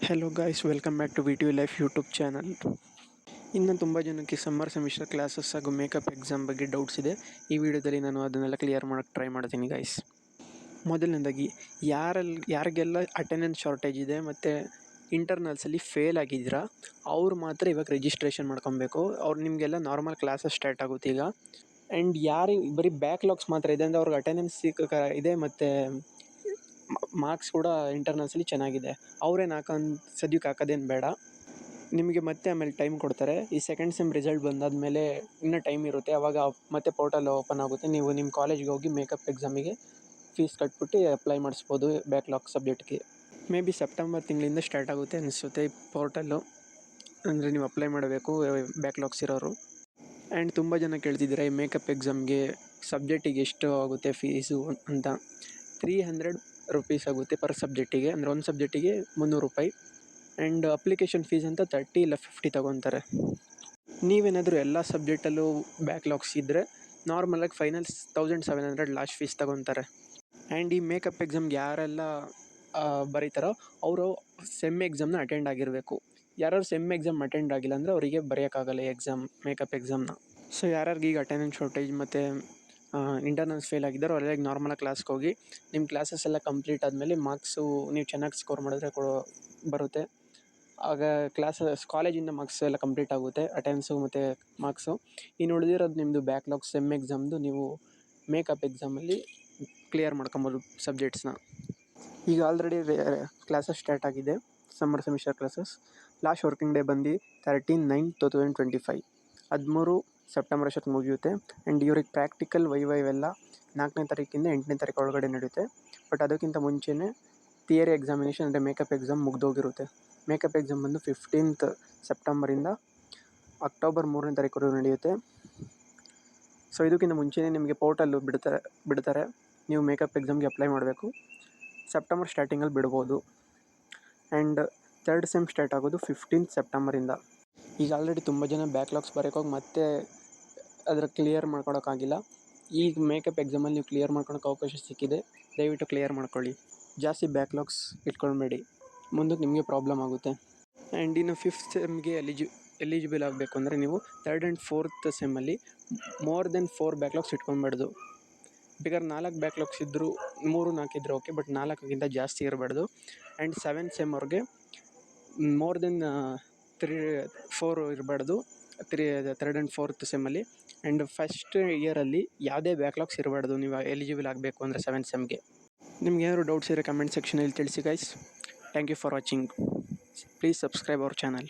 Hello guys, welcome back to V life YouTube channel. ಇನ್ನು ತುಂಬ ಜನಕ್ಕೆ ಸಮ್ಮರ್ ಸೆಮಿಸ್ಟರ್ ಕ್ಲಾಸಸ್ ಹಾಗೂ ಮೇಕಪ್ ಎಕ್ಸಾಮ್ ಬಗ್ಗೆ ಡೌಟ್ಸ್ ಇದೆ. ಈ ವಿಡಿಯೋದಲ್ಲಿ ನಾನು ಅದನ್ನೆಲ್ಲ ಕ್ಲಿಯರ್ ಮಾಡೋಕ್ಕೆ ಟ್ರೈ ಮಾಡ್ತೀನಿ ಗೈಸ್. ಮೊದಲನೇದಾಗಿ ಯಾರಿಗೆಲ್ಲ ಅಟೆಂಡೆನ್ಸ್ ಶಾರ್ಟೇಜ್ ಇದೆ ಮತ್ತು ಇಂಟರ್ನಲ್ಸಲ್ಲಿ ಫೇಲ್ ಆಗಿದ್ದೀರಾ ಅವ್ರು ಮಾತ್ರ ಇವಾಗ ರಿಜಿಸ್ಟ್ರೇಷನ್ ಮಾಡ್ಕೊಬೇಕು. ನಿಮಗೆಲ್ಲ ನಾರ್ಮಲ್ ಕ್ಲಾಸಸ್ ಸ್ಟಾರ್ಟ್ ಆಗುತ್ತೆ ಈಗ. ಆ್ಯಂಡ್ ಬರೀ ಬ್ಯಾಕ್ಲಾಗ್ಸ್ ಮಾತ್ರ ಇದೆ ಅಂದರೆ ಅವ್ರಿಗೆ ಅಟೆಂಡೆನ್ಸ್ ಇದೆ ಮತ್ತು ಮಾರ್ಕ್ಸ್ ಕೂಡ ಇಂಟರ್ನಲ್ಸಲ್ಲಿ ಚೆನ್ನಾಗಿದೆ, ಅವ್ರೇನು ಸದ್ಯಕ್ಕೆ ಹಾಕೋದೇನು ಬೇಡ. ನಿಮಗೆ ಮತ್ತೆ ಆಮೇಲೆ ಟೈಮ್ ಕೊಡ್ತಾರೆ. ಈ ಸೆಕೆಂಡ್ ಸೆಮ್ ರಿಸಲ್ಟ್ ಬಂದಾದಮೇಲೆ ಇನ್ನೂ ಟೈಮ್ ಇರುತ್ತೆ, ಆವಾಗ ಮತ್ತೆ ಪೋರ್ಟಲ್ ಓಪನ್ ಆಗುತ್ತೆ. ನೀವು ನಿಮ್ಮ ಕಾಲೇಜ್ಗೆ ಹೋಗಿ ಮೇಕಪ್ ಎಕ್ಸಾಮಿಗೆ ಫೀಸ್ ಕಟ್ಬಿಟ್ಟು ಅಪ್ಲೈ ಮಾಡಿಸ್ಬೋದು ಬ್ಯಾಕ್ಲಾಗ್ ಸಬ್ಜೆಕ್ಟ್ಗೆ. ಮೇ ಬಿ ಸೆಪ್ಟೆಂಬರ್ ತಿಂಗಳಿಂದ ಸ್ಟಾರ್ಟ್ ಆಗುತ್ತೆ ಅನಿಸುತ್ತೆ ಈ ಪೋರ್ಟಲ್ಲು. ಅಂದರೆ ನೀವು ಅಪ್ಲೈ ಮಾಡಬೇಕು ಬ್ಯಾಕ್ಲಾಗ್ಸ್ ಇರೋರು. ಆ್ಯಂಡ್ ತುಂಬ ಜನ ಕೇಳ್ತಿದ್ದಾರೆ ಈ ಮೇಕಪ್ ಎಕ್ಸಾಮ್ಗೆ ಸಬ್ಜೆಕ್ಟಿಗೆ ಎಷ್ಟು ಆಗುತ್ತೆ ಫೀಸು ಅಂತ. 300 ರುಪೀಸ್ ಆಗುತ್ತೆ ಪರ್ ಸಬ್ಜೆಕ್ಟಿಗೆ, ಅಂದರೆ ಒಂದು ಸಬ್ಜೆಕ್ಟಿಗೆ 300 ರೂಪಾಯಿ. ಆ್ಯಂಡ್ ಅಪ್ಲಿಕೇಶನ್ ಫೀಸ್ ಅಂತ 30 ಇಲ್ಲ 50 ತೊಗೊತಾರೆ. ನೀವೇನಾದರೂ ಎಲ್ಲ ಸಬ್ಜೆಕ್ಟಲ್ಲೂ ಬ್ಯಾಕ್ಲಾಗ್ಸ್ ಇದ್ದರೆ ನಾರ್ಮಲಾಗಿ ಫೈನಲ್ 1700 ಲಾಸ್ಟ್ ಫೀಸ್ ತೊಗೊತಾರೆ. ಆ್ಯಂಡ್ ಈ ಮೇಕಪ್ ಎಕ್ಸಾಮ್ಗೆ ಯಾರೆಲ್ಲ ಬರೀತಾರೋ ಅವರು ಸೆಮ್ ಎಕ್ಸಾಮ್ನ ಅಟೆಂಡ್ ಆಗಿರಬೇಕು. ಯಾರು ಸೆಮ್ ಎಕ್ಸಾಮ್ ಅಟೆಂಡ್ ಆಗಿಲ್ಲ ಅಂದರೆ ಅವರಿಗೆ ಬರೆಯೋಕ್ಕಾಗಲ್ಲ ಮೇಕಪ್ ಎಕ್ಸಾಮ್ನ. ಸೊ ಯಾರ್ಯಾರಿಗೆ ಈಗ ಅಟೆಂಡೆನ್ಸ್ ಶಾರ್ಟೇಜ್ ಮತ್ತು ಇಂಟರ್ನಲ್ಸ್ ಫೇಲ್ ಆಗಿದ್ದಾರೋ ಅವ್ರಿಗೆ ನಾರ್ಮಲಾಗಿ ಕ್ಲಾಸ್ಗೆ ಹೋಗಿ ನಿಮ್ಮ ಕ್ಲಾಸಸ್ ಎಲ್ಲ ಕಂಪ್ಲೀಟ್ ಆದಮೇಲೆ ಮಾರ್ಕ್ಸು ನೀವು ಚೆನ್ನಾಗಿ ಸ್ಕೋರ್ ಮಾಡಿದ್ರೆ ಬರುತ್ತೆ. ಆಗ ಕಾಲೇಜಿಂದ ಮಾರ್ಕ್ಸ್ ಎಲ್ಲ ಕಂಪ್ಲೀಟ್ ಆಗುತ್ತೆ, ಅಟೆಂಡೆನ್ಸು ಮತ್ತು ಮಾರ್ಕ್ಸು. ಇನ್ನು ಉಳಿದಿರೋದು ನಿಮ್ಮದು ಬ್ಯಾಕ್ಲಾಗ್ ಸೆಮ್ ಎಕ್ಸಾಮ್ದು ನೀವು ಮೇಕಪ್ ಎಕ್ಸಾಮಲ್ಲಿ ಕ್ಲಿಯರ್ ಮಾಡ್ಕೊಬೋದು ಸಬ್ಜೆಕ್ಟ್ಸ್ನ. ಈಗ ಆಲ್ರೆಡಿ ಕ್ಲಾಸಸ್ ಸ್ಟಾರ್ಟ್ ಆಗಿದೆ, summer semester classes. Last working day ಬಂದು 13/9/2025, 13 ಸೆಪ್ಟೆಂಬರ್ ಅಷ್ಟೊತ್ತಿಗೆ ಮುಗಿಯುತ್ತೆ. ಆ್ಯಂಡ್ ಇವ್ರಿಗೆ ಪ್ರಾಕ್ಟಿಕಲ್ ವೈವೆಲ್ಲ 4ನೇ ತಾರೀಕಿಂದ 8ನೇ ತಾರೀಕು ಒಳಗಡೆ ನಡೆಯುತ್ತೆ. ಬಟ್ ಅದಕ್ಕಿಂತ ಮುಂಚೆನೇ ಥಿಯರಿ ಎಕ್ಸಾಮಿನೇಷನ್ ಅಂದರೆ ಮೇಕಪ್ ಎಕ್ಸಾಮ್ ಮುಗ್ದೋಗಿರುತ್ತೆ. ಮೇಕಪ್ ಎಕ್ಸಾಮ್ ಬಂದು 15th ಸೆಪ್ಟೆಂಬರಿಂದ ಅಕ್ಟೋಬರ್ 3ನೇ ತಾರೀಕುವರೆಗೂ ನಡೆಯುತ್ತೆ. ಸೊ ಇದಕ್ಕಿಂತ ಮುಂಚೆನೇ ನಿಮಗೆ ಪೋರ್ಟಲ್ಲು ಬಿಡ್ತಾರೆ, ನೀವು ಮೇಕಪ್ ಎಕ್ಸಾಮ್ಗೆ ಅಪ್ಲೈ ಮಾಡಬೇಕು. ಸೆಪ್ಟೆಂಬರ್ ಸ್ಟಾರ್ಟಿಂಗಲ್ಲಿ ಬಿಡ್ಬೋದು. ಆ್ಯಂಡ್ 3rd ಸೆಮ್ ಸ್ಟಾರ್ಟ್ ಆಗೋದು 15th ಸೆಪ್ಟೆಂಬರಿಂದ. ಈಗ ಆಲ್ರೆಡಿ ತುಂಬ ಜನ ಬ್ಯಾಕ್ಲಾಗ್ಸ್ ಬರೋಕ್ಕೋಗಿ ಮತ್ತೆ ಅದರ ಕ್ಲಿಯರ್ ಮಾಡ್ಕೊಳೋಕ್ಕಾಗಿಲ್ಲ. ಈಗ ಮೇಕಪ್ ಎಕ್ಸಾಮಲ್ಲಿ ನೀವು ಕ್ಲಿಯರ್ ಮಾಡ್ಕೊಳೋಕ್ಕೆ ಅವಕಾಶ ಸಿಕ್ಕಿದೆ, ದಯವಿಟ್ಟು ಕ್ಲಿಯರ್ ಮಾಡ್ಕೊಳ್ಳಿ. ಜಾಸ್ತಿ ಬ್ಯಾಕ್ಲಾಗ್ಸ್ ಇಟ್ಕೊಳ್ಬೇಡಿ, ಮುಂದಕ್ಕೆ ನಿಮಗೆ ಪ್ರಾಬ್ಲಮ್ ಆಗುತ್ತೆ. ಆ್ಯಂಡ್ ಇನ್ನು 5th ಸೆಮ್ಗೆ ಎಲಿಜಿಬಲ್ ಆಗಬೇಕು ಅಂದರೆ ನೀವು 3rd ಆ್ಯಂಡ್ 4th ಸೆಮ್ಮಲ್ಲಿ ಮೋರ್ ದೆನ್ 4 ಬ್ಯಾಕ್ಲಾಗ್ಸ್ ಇಟ್ಕೊಬಾರ್ದು. ಬೇಕಾದ್ರೆ 4 ಬ್ಯಾಕ್ಲಾಗ್ಸ್ ಇದ್ದರೂ 3-4 ಇದ್ದರೆ ಓಕೆ, ಬಟ್ 4ಕ್ಕಿಂತ ಜಾಸ್ತಿ ಇರಬಾರ್ದು. ಆ್ಯಂಡ್ 7th ಸೆಮ್ ಅವ್ರಿಗೆ ಮೋರ್ ದೆನ್ 3-4 ಇರಬಾರ್ದು 3rd ಆ್ಯಂಡ್ 4th ಸೆಮ್ಮಲ್ಲಿ. ಆ್ಯಂಡ್ ಫಸ್ಟ್ ಇಯರಲ್ಲಿ ಯಾವುದೇ ಬ್ಯಾಕ್ಲಾಗ್ಸ್ ಇರಬಾರ್ದು ನೀವು ಎಲಿಜಿಬಲ್ ಆಗಬೇಕು ಅಂದರೆ 7th ಸೆಮ್ಗೆ. ನಿಮ್ಗೆ ಏನಾದ್ರು ಡೌಟ್ಸ್ ಇರೋ ಕಮೆಂಟ್ ಸೆಕ್ಷನಲ್ಲಿ ತಿಳಿಸಿ guys. Thank you for watching. Please subscribe our channel.